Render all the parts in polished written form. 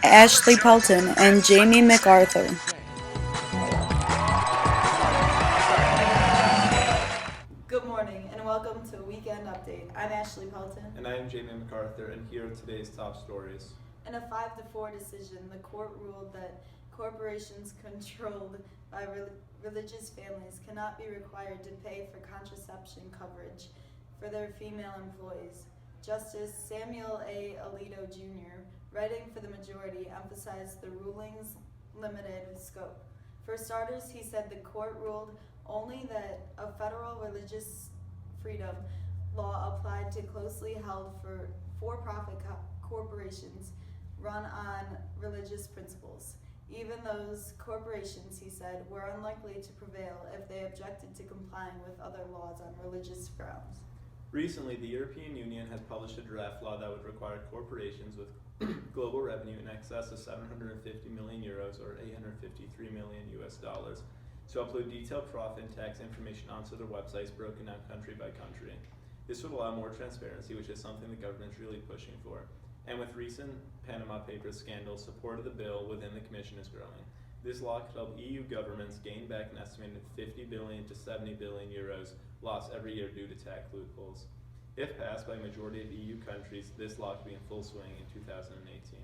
Ashley Pelton, and Jamie MacArthur. Good morning and welcome to Weekend Update. I'm Ashley Pelton. And I am Jamie MacArthur, and here are today's top stories. In a 5-4 decision, the court ruled that corporations controlled by religious families cannot be required to pay for contraception coverage for their female employees. Justice Samuel A. Alito Jr., writing for the majority, emphasized the ruling's limited scope. For starters, he said the court ruled only that a federal religious freedom law applied to closely held for-profit corporations run on religious principles. Even those corporations, he said, were unlikely to prevail if they objected to complying with other laws on religious grounds. Recently, the European Union has published a draft law that would require corporations with global revenue in excess of 750 million euros or 853 million US dollars to upload detailed profit and tax information onto their websites broken down country by country. This would allow more transparency, which is something the government is really pushing for. And with recent Panama Papers scandal, support of the bill within the Commission is growing. This law could help EU governments gain back an estimated 50 billion to 70 billion euros lost every year due to tax loopholes. If passed by a majority of EU countries, this law could be in full swing in 2018.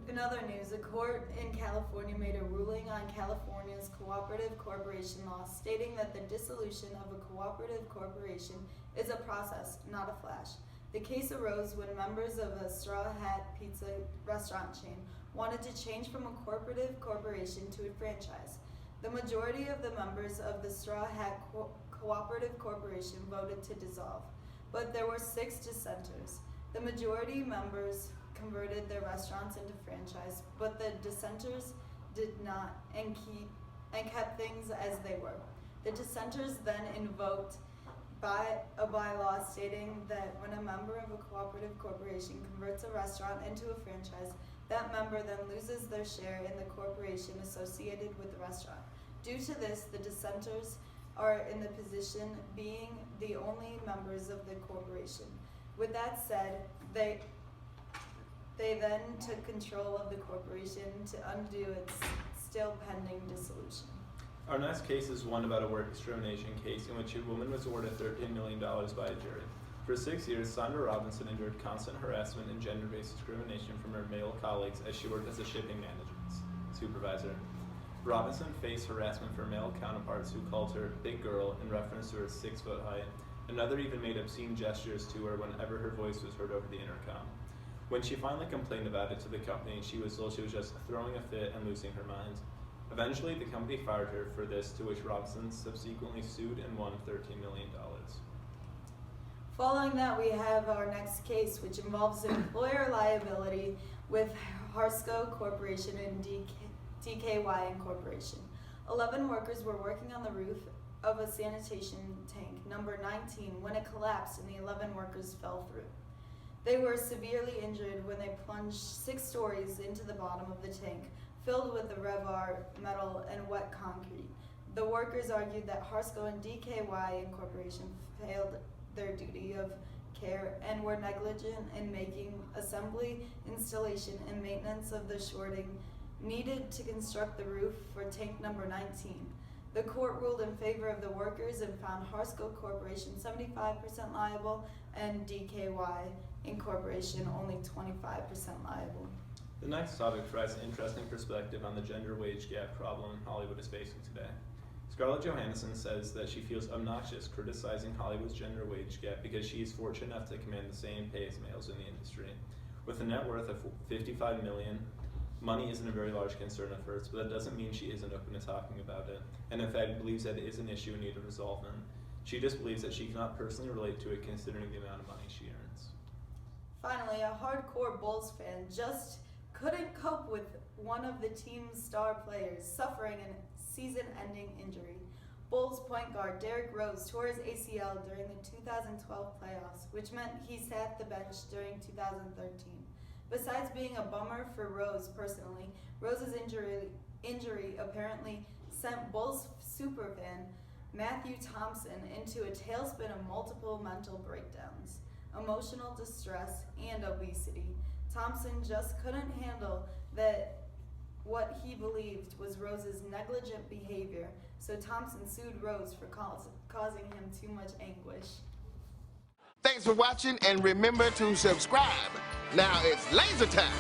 In other news, a court in California made a ruling on California's cooperative corporation law, stating that the dissolution of a cooperative corporation is a process, not a flash. The case arose when members of a Straw Hat Pizza restaurant chain wanted to change from a cooperative corporation to a franchise. The majority of the members of the Straw Hat Cooperative Corporation voted to dissolve, but there were 6 dissenters. The majority members converted their restaurants into franchise, but the dissenters did not and kept things as they were. The dissenters then invoked a bylaw stating that when a member of a cooperative corporation converts a restaurant into a franchise, that member then loses their share in the corporation associated with the restaurant. Due to this, the dissenters are in the position being the only members of the corporation. With that said, they then took control of the corporation to undo its still pending dissolution. Our next case is one about a work discrimination case in which a woman was awarded $13 million by a jury. For 6 years, Sandra Robinson endured constant harassment and gender-based discrimination from her male colleagues as she worked as a shipping management supervisor. Robinson faced harassment from male counterparts who called her "big girl" in reference to her 6-foot height. Another even made obscene gestures to her whenever her voice was heard over the intercom. When she finally complained about it to the company, she was told she was just throwing a fit and losing her mind. Eventually, the company fired her for this, to which Robinson subsequently sued and won $13 million. Following that, we have our next case, which involves employer liability with Harsco Corporation and DKY Incorporation. 11 workers were working on the roof of a sanitation tank, number 19, when it collapsed and the 11 workers fell through. They were severely injured when they plunged 6 stories into the bottom of the tank, filled with the Revar metal and wet concrete. The workers argued that Harsco and DKY Incorporation failed their duty of care and were negligent in making assembly, installation, and maintenance of the shorting needed to construct the roof for tank number 19. The court ruled in favor of the workers and found Harsco Corporation 75% liable and DKY Incorporation only 25% liable. The next topic provides an interesting perspective on the gender wage gap problem Hollywood is facing today. Scarlett Johansson says that she feels obnoxious criticizing Hollywood's gender wage gap because she is fortunate enough to command the same pay as males in the industry. With a net worth of $55 million, money isn't a very large concern of hers, but that doesn't mean she isn't open to talking about it, and in fact believes that it is an issue and need to resolve them. She just believes that she cannot personally relate to it considering the amount of money she earns. Finally, a hardcore Bulls fan just couldn't cope with one of the team's star players suffering a season-ending injury. Bulls point guard Derrick Rose tore his ACL during the 2012 playoffs, which meant he sat the bench during 2013. Besides being a bummer for Rose personally, Rose's injury apparently sent Bulls superfan Matthew Thompson into a tailspin of multiple mental breakdowns, emotional distress, and obesity. Thompson just couldn't handle that what he believed was Rose's negligent behavior, so Thompson sued Rose for causing him too much anguish. Thanks for watching, and remember to subscribe. Now it's laser time.